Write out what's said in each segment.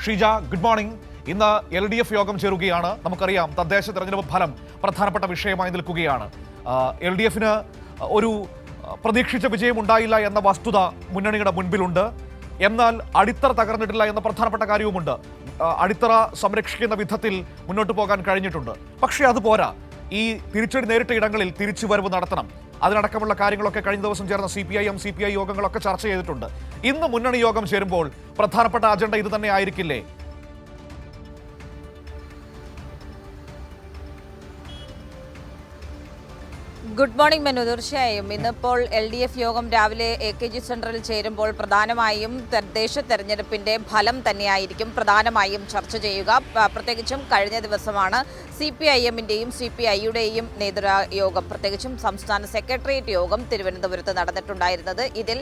Sheeja, good morning. ഇന്ന് LDF യോഗം ചേരുകയാണ്. നമുക്കറിയാം തദ്ദേശ തെരഞ്ഞെടുപ്പ് ഫലം പ്രധാനപ്പെട്ട വിഷയമായി നിൽക്കുകയാണ്. LDFന് ഒരു പ്രതീക്ഷിച്ച വിജയം ഉണ്ടായില്ല എന്ന വസ്തുത മുന്നണിയുടെ മുൻപിലുണ്ട്. എന്നാൽ അടിത്തറ തകർന്നിട്ടില്ല എന്ന പ്രധാനപ്പെട്ട കാര്യവുമുണ്ട്. അടിത്തറ സംരക്ഷിക്കുന്ന വിധത്തിൽ മുന്നോട്ട് പോകാൻ കഴിഞ്ഞിട്ടുണ്ട്. പക്ഷേ അതുപോരാ. ഈ തിരിച്ചടി നേരിട്ട ഇടങ്ങളിൽ തിരിച്ചുവരവ് നടത്തണം. അതിനടക്കമുള്ള കാര്യങ്ങളൊക്കെ കഴിഞ്ഞ ദിവസം ചേർന്ന CPIM CPI യോഗങ്ങളൊക്കെ ചർച്ച ചെയ്തിട്ടുണ്ട്. ഇന്ന് മുന്നണി യോഗം ചേരുമ്പോൾ പ്രധാനപ്പെട്ട അജണ്ട ഇത് തന്നെ ആയിരിക്കില്ലേ? Good morning Manu. തീർച്ചയായും ഇന്നിപ്പോൾ LDF യോഗം രാവിലെ AKG സെന്ററിൽ ചേരുമ്പോൾ പ്രധാനമായും തദ്ദേശ തെരഞ്ഞെടുപ്പിന്റെ ഫലം തന്നെയായിരിക്കും പ്രധാനമായും ചർച്ച ചെയ്യുക. പ്രത്യേകിച്ചും കഴിഞ്ഞ ദിവസമാണ് CPIMന്റെയും CPIയുടെയും നേതൃയോഗം, പ്രത്യേകിച്ചും സംസ്ഥാന സെക്രട്ടേറിയറ്റ് യോഗം തിരുവനന്തപുരത്ത് നടന്നിട്ടുണ്ടായിരുന്നത്. ഇതിൽ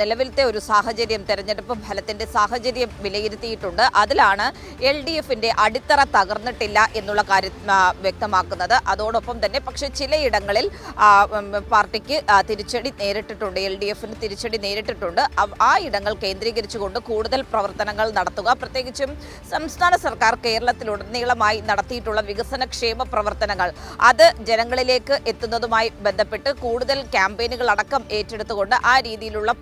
നിലവിലത്തെ ഒരു സാഹചര്യം, തെരഞ്ഞെടുപ്പ് ഫലത്തിന്റെ സാഹചര്യം വിലയിരുത്തിയിട്ടുണ്ട്. അതിലാണ് LDFന്റെ അടിത്തറ തകർന്നിട്ടില്ല എന്നുള്ള കാര്യം വ്യക്തമാക്കുന്നത്. അതോടൊപ്പം തന്നെ പക്ഷേ ചിലയിടങ്ങളിൽ പാർട്ടിക്ക് തിരിച്ചടി നേരിട്ടിട്ടുണ്ട്, LDFന് തിരിച്ചടി നേരിട്ടിട്ടുണ്ട്. ആ ഇടങ്ങൾ കേന്ദ്രീകരിച്ചുകൊണ്ട് കൂടുതൽ പ്രവർത്തനങ്ങൾ നടത്തുക, പ്രത്യേകിച്ചും സംസ്ഥാന സർക്കാർ കേരളത്തിലുടനീളമായി നടത്തിയിട്ടുള്ള വികസനക്ഷേമ പ്രവർത്തനങ്ങൾ അത് ജനങ്ങളിലേക്ക് എത്തുന്നതുമായി ബന്ധപ്പെട്ട് കൂടുതൽ ക്യാമ്പയിനുകൾ അടക്കം ഏറ്റെടുത്തുകൊണ്ട് ആ രീതിയിലുള്ള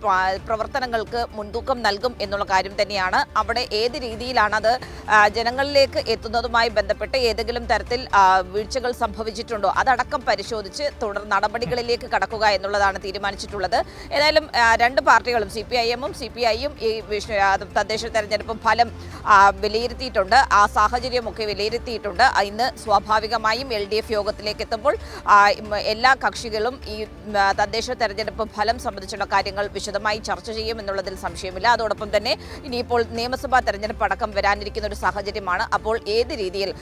പ്രവർത്തനങ്ങൾക്ക് മുൻതൂക്കം നൽകും എന്നുള്ള കാര്യം തന്നെയാണ്. അവിടെ ഏത് രീതിയിലാണത് ജനങ്ങളിലേക്ക് എത്തുന്നതുമായി ബന്ധപ്പെട്ട് ഏതെങ്കിലും തരത്തിൽ വീഴ്ചകൾ സംഭവിച്ചിട്ടുണ്ടോ അതടക്കം പരിശോധിച്ച് തുടർ നടപടികളിലേക്ക് കടക്കുക എന്നുള്ളതാണ് തീരുമാനിച്ചിട്ടുള്ളത്. ഏതായാലും രണ്ട് പാർട്ടികളും CPIMും CPIയും ഈ തദ്ദേശ തെരഞ്ഞെടുപ്പ് ഫലം വിലയിരുത്തിയിട്ടുണ്ട്. ആ സാഹചര്യമൊക്കെ വിലയിരുത്തിയിട്ടുണ്ട്. ഇന്ന് സ്വാഭാവികമായും LDF യോഗത്തിലേക്ക് എത്തുമ്പോൾ എല്ലാ കക്ഷികളും ഈ തദ്ദേശ തെരഞ്ഞെടുപ്പ് ഫലം സംബന്ധിച്ചുള്ള കാര്യങ്ങൾ വിശദമായി ചർച്ച ചെയ്യും എന്നുള്ളതിൽ സംശയമില്ല. അതോടൊപ്പം തന്നെ ഇനിയിപ്പോൾ നിയമസഭാ തെരഞ്ഞെടുപ്പ് അടക്കം വരാനിരിക്കുന്ന ഒരു സാഹചര്യമാണ്. അപ്പോൾ ഏത് രീതിയിൽ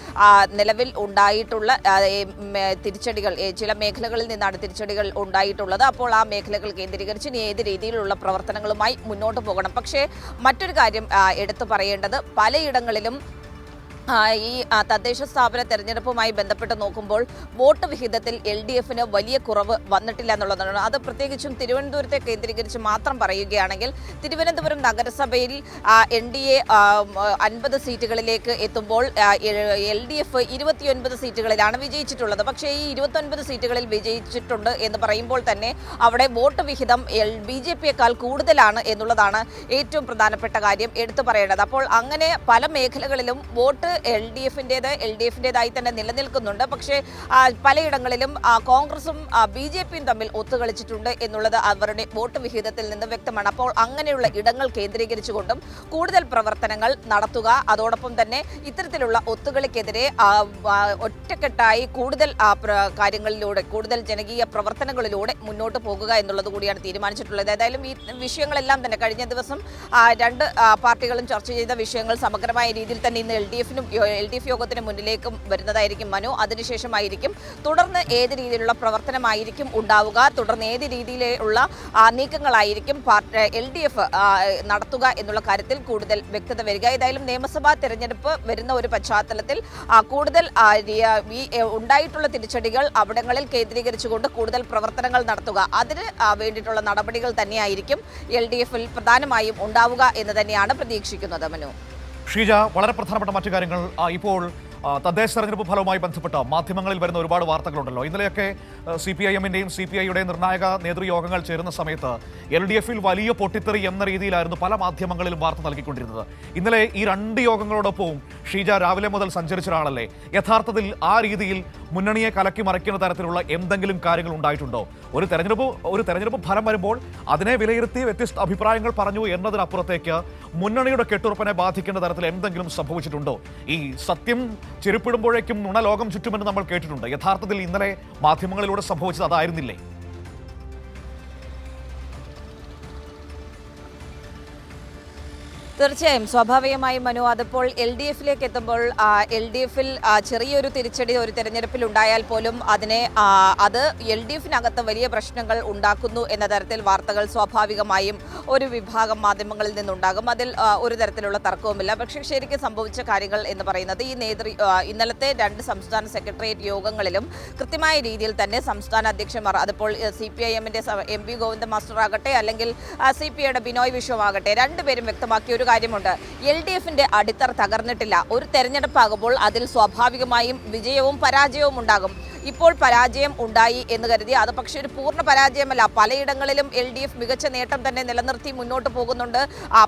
നിലവിൽ ഉണ്ടായിട്ടുള്ള തിരിച്ചടികൾ, ചില മേഖലകളിൽ നിന്നാണ് തിരിച്ചടികൾ ഉണ്ടായിട്ടുള്ളത്. അപ്പോൾ ആ മേഖലകൾ കേന്ദ്രീകരിച്ച് ഇനി ഏത് രീതിയിലുള്ള പ്രവർത്തനങ്ങളുമായി മുന്നോട്ട് പോകണം. പക്ഷേ മറ്റൊരു കാര്യം എടുത്തു പറയേണ്ടത്, പലയിടങ്ങളിലും ഈ തദ്ദേശ സ്ഥാപന തെരഞ്ഞെടുപ്പുമായി ബന്ധപ്പെട്ട് നോക്കുമ്പോൾ വോട്ട് വിഹിതത്തിൽ LDFന് വലിയ കുറവ് വന്നിട്ടില്ല എന്നുള്ളതാണ്. അത് പ്രത്യേകിച്ചും തിരുവനന്തപുരത്തെ കേന്ദ്രീകരിച്ച് മാത്രം പറയുകയാണെങ്കിൽ തിരുവനന്തപുരം നഗരസഭയിൽ NDA 50 സീറ്റുകളിലേക്ക് എത്തുമ്പോൾ LDF 29 സീറ്റുകളിലാണ് വിജയിച്ചിട്ടുള്ളത്. പക്ഷേ ഈ 29 സീറ്റുകളിൽ വിജയിച്ചിട്ടുണ്ട് എന്ന് പറയുമ്പോൾ തന്നെ അവിടെ വോട്ട് വിഹിതം BJPയേക്കാൾ കൂടുതലാണ് എന്നുള്ളതാണ് ഏറ്റവും പ്രധാനപ്പെട്ട കാര്യം എടുത്തു പറയേണ്ടത്. അപ്പോൾ അങ്ങനെ പല മേഖലകളിലും വോട്ട് LDFന്റേതായി തന്നെ നിലനിൽക്കുന്നുണ്ട്. പക്ഷേ പലയിടങ്ങളിലും കോൺഗ്രസും BJPയും തമ്മിൽ ഒത്തുകളിച്ചിട്ടുണ്ട് എന്നുള്ളത് അവരുടെ വോട്ട് വിഹിതത്തിൽ നിന്ന് വ്യക്തമാണ്. അപ്പോൾ അങ്ങനെയുള്ള ഇടങ്ങൾ കേന്ദ്രീകരിച്ചുകൊണ്ടും കൂടുതൽ പ്രവർത്തനങ്ങൾ നടത്തുക, അതോടൊപ്പം തന്നെ ഇത്തരത്തിലുള്ള ഒത്തുകളിക്കെതിരെ ഒറ്റക്കെട്ടായി കൂടുതൽ കാര്യങ്ങളിലൂടെ, കൂടുതൽ ജനകീയ പ്രവർത്തനങ്ങളിലൂടെ മുന്നോട്ട് പോകുക എന്നുള്ളത് കൂടിയാണ് തീരുമാനിച്ചിട്ടുള്ളത്. ഏതായാലും ഈ വിഷയങ്ങളെല്ലാം തന്നെ കഴിഞ്ഞ ദിവസം രണ്ട് പാർട്ടികളും ചർച്ച ചെയ്ത വിഷയങ്ങൾ സമഗ്രമായ രീതിയിൽ തന്നെ ഇന്ന് LDF യോഗത്തിന് മുന്നിലേക്കും വരുന്നതായിരിക്കും മനു. അതിനുശേഷമായിരിക്കും തുടർന്ന് ഏത് രീതിയിലുള്ള പ്രവർത്തനമായിരിക്കും ഉണ്ടാവുക, തുടർന്ന് ഏത് രീതിയിലുള്ള നീക്കങ്ങളായിരിക്കും LDF നടത്തുക എന്നുള്ള കാര്യത്തിൽ കൂടുതൽ വ്യക്തത വരിക. ഏതായാലും നിയമസഭാ തെരഞ്ഞെടുപ്പ് വരുന്ന ഒരു പശ്ചാത്തലത്തിൽ കൂടുതൽ ഉണ്ടായിട്ടുള്ള തിരിച്ചടികൾ അവിടങ്ങളിൽ കേന്ദ്രീകരിച്ചുകൊണ്ട് കൂടുതൽ പ്രവർത്തനങ്ങൾ നടത്തുക, അതിന് വേണ്ടിയിട്ടുള്ള നടപടികൾ തന്നെയായിരിക്കും LDFൽ പ്രധാനമായും ഉണ്ടാവുക എന്ന് തന്നെയാണ് പ്രതീക്ഷിക്കുന്നത് മനു. ഷീജ, വളരെ പ്രധാനപ്പെട്ട മറ്റു കാര്യങ്ങൾ. ഇപ്പോൾ തദ്ദേശ തെരഞ്ഞെടുപ്പ് ഫലവുമായി ബന്ധപ്പെട്ട് മാധ്യമങ്ങളിൽ വരുന്ന ഒരുപാട് വാർത്തകളുണ്ടല്ലോ. ഇന്നലെയൊക്കെ CPIMന്റെയും CPIയുടെയും നിർണായക നേതൃയോഗങ്ങൾ ചേരുന്ന സമയത്ത് LDFൽ വലിയ പൊട്ടിത്തെറി എന്ന രീതിയിലായിരുന്നു പല മാധ്യമങ്ങളിലും വാർത്ത നൽകിക്കൊണ്ടിരുന്നത്. ഇന്നലെ ഈ രണ്ട് യോഗങ്ങളോടൊപ്പവും ഷീജ രാവിലെ മുതൽ സഞ്ചരിച്ച ഒരാളല്ലേ. യഥാർത്ഥത്തിൽ ആ രീതിയിൽ മുന്നണിയെ കലക്കി മറിക്കുന്ന തരത്തിലുള്ള എന്തെങ്കിലും കാര്യങ്ങൾ ഉണ്ടായിട്ടുണ്ടോ? ഒരു തെരഞ്ഞെടുപ്പ് ഫലം വരുമ്പോൾ അതിനെ വിലയിരുത്തി വ്യത്യസ്ത അഭിപ്രായങ്ങൾ പറഞ്ഞു എന്നതിനപ്പുറത്തേക്ക് മുന്നണിയുടെ കെട്ടുറപ്പിനെ ബാധിക്കുന്ന തരത്തിൽ എന്തെങ്കിലും സംഭവിച്ചിട്ടുണ്ടോ? ഈ സത്യം ചെരുപ്പിടുമ്പോഴേക്കും നുണ ലോകം ചുറ്റുമെന്ന് നമ്മൾ കേട്ടിട്ടുണ്ട്. യഥാർത്ഥത്തിൽ ഇന്നലെ മാധ്യമങ്ങളിലൂടെ സംഭവിച്ചത് അതായിരുന്നില്ലേ? തീർച്ചയായും സ്വാഭാവികമായും മനു, അതിപ്പോൾ LDFലേക്ക് എത്തുമ്പോൾ LDFൽ ചെറിയൊരു തിരിച്ചടി ഒരു തെരഞ്ഞെടുപ്പിൽ ഉണ്ടായാൽ പോലും അത് LDFനകത്ത് വലിയ പ്രശ്നങ്ങൾ ഉണ്ടാക്കുന്നു എന്ന തരത്തിൽ വാർത്തകൾ സ്വാഭാവികമായും ഒരു വിഭാഗം മാധ്യമങ്ങളിൽ നിന്നുണ്ടാകും. അതിൽ ഒരു തരത്തിലുള്ള തർക്കവുമില്ല. പക്ഷേ ശരിക്കും സംഭവിച്ച കാര്യങ്ങൾ എന്ന് പറയുന്നത് ഇന്നലത്തെ രണ്ട് സംസ്ഥാന സെക്രട്ടേറിയറ്റ് യോഗങ്ങളിലും കൃത്യമായ രീതിയിൽ തന്നെ സംസ്ഥാന അധ്യക്ഷന്മാർ, അതിപ്പോൾ CPIMന്റെ MP ഗോവിന്ദ മാസ്റ്റർ ആകട്ടെ അല്ലെങ്കിൽ CPIയുടെ ബിനോയ് വിശ്വം ആകട്ടെ, രണ്ടുപേരും വ്യക്തമാക്കിയ മറ്റൊരു കാര്യമുണ്ട്. LDFന്റെ അടിത്തറ തകർന്നിട്ടില്ല. ഒരു തെരഞ്ഞെടുപ്പാകുമ്പോൾ അതിൽ സ്വാഭാവികമായും വിജയവും പരാജയവും ഉണ്ടാകും. ഇപ്പോൾ പരാജയം ഉണ്ടായി എന്ന് കരുതി അത് പക്ഷേ ഒരു പൂർണ്ണ പരാജയമല്ല. പലയിടങ്ങളിലും LDF മികച്ച നേട്ടം തന്നെ നിലനിർത്തി മുന്നോട്ട് പോകുന്നുണ്ട്.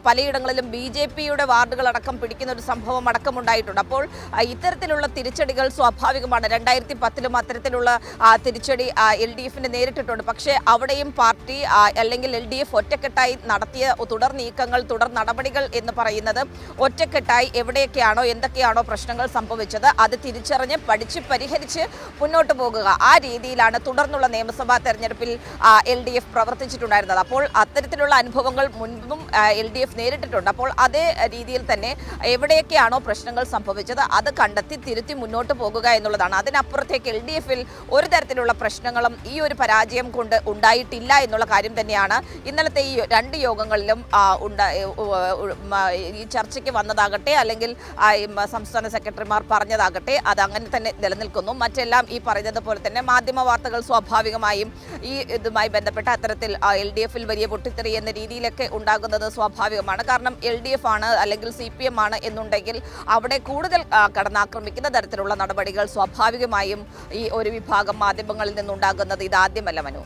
പലയിടങ്ങളിലും BJPയുടെ വാർഡുകളടക്കം പിടിക്കുന്ന ഒരു സംഭവം അടക്കമുണ്ടായിട്ടുണ്ട്. അപ്പോൾ ഇത്തരത്തിലുള്ള തിരിച്ചടികൾ സ്വാഭാവികമാണ്. 2010-ലും അത്തരത്തിലുള്ള തിരിച്ചടി LDFന് നേരിട്ടിട്ടുണ്ട്. പക്ഷേ അവിടെയും പാർട്ടി അല്ലെങ്കിൽ LDF ഒറ്റക്കെട്ടായി നടത്തിയ തുടർ നീക്കങ്ങൾ, തുടർ നടപടികൾ എന്ന് പറയുന്നത് ഒറ്റക്കെട്ടായി എവിടെയൊക്കെയാണോ എന്തൊക്കെയാണോ പ്രശ്നങ്ങൾ സംഭവിച്ചത് അത് തിരിച്ചറിഞ്ഞ് പഠിച്ച് പരിഹരിച്ച് മുന്നോട്ട് പോകുക. ആ രീതിയിലാണ് തുടർന്നുള്ള നിയമസഭാ തെരഞ്ഞെടുപ്പിൽ LDF പ്രവർത്തിച്ചിട്ടുണ്ടായിരുന്നത്. അപ്പോൾ അത്തരത്തിലുള്ള അനുഭവങ്ങൾ മുൻപും LDF നേരിട്ടിട്ടുണ്ട്. അപ്പോൾ അതേ രീതിയിൽ തന്നെ എവിടെയൊക്കെയാണോ പ്രശ്നങ്ങൾ സംഭവിച്ചത് അത് കണ്ടെത്തി തിരുത്തി മുന്നോട്ട് പോകുക എന്നുള്ളതാണ്. അതിനപ്പുറത്തേക്ക് LDFൽ ഒരു തരത്തിലുള്ള പ്രശ്നങ്ങളും ഈ ഒരു പരാജയം കൊണ്ട് ഉണ്ടായിട്ടില്ല എന്നുള്ള കാര്യം തന്നെയാണ് ഇന്നലത്തെ ഈ 2 യോഗങ്ങളിലും ഈ ചർച്ചയ്ക്ക് വന്നതാകട്ടെ അല്ലെങ്കിൽ സംസ്ഥാന സെക്രട്ടറിമാർ പറഞ്ഞതാകട്ടെ അത് അങ്ങനെ തന്നെ നിലനിൽക്കുന്നു. മറ്റെല്ലാം ഈ പറയുന്നത് പോലെ തന്നെ മാധ്യമ വാർത്തകൾ സ്വാഭാവികമായും ഈ ഇതുമായി ബന്ധപ്പെട്ട അത്തരത്തിൽ LDFൽ വലിയ പൊട്ടിത്തെറി എന്ന രീതിയിലൊക്കെ ഉണ്ടാകുന്നത് സ്വാഭാവികമാണ്. കാരണം LDF ആണ് അല്ലെങ്കിൽ CPM ആണ് എന്നുണ്ടെങ്കിൽ അവിടെ കൂടുതൽ കടന്നാക്രമിക്കുന്ന തരത്തിലുള്ള നടപടികൾ സ്വാഭാവികമായും ഈ ഒരു വിഭാഗം മാധ്യമങ്ങളിൽ നിന്നുണ്ടാകുന്നത് ഇതാദ്യമല്ല മനു.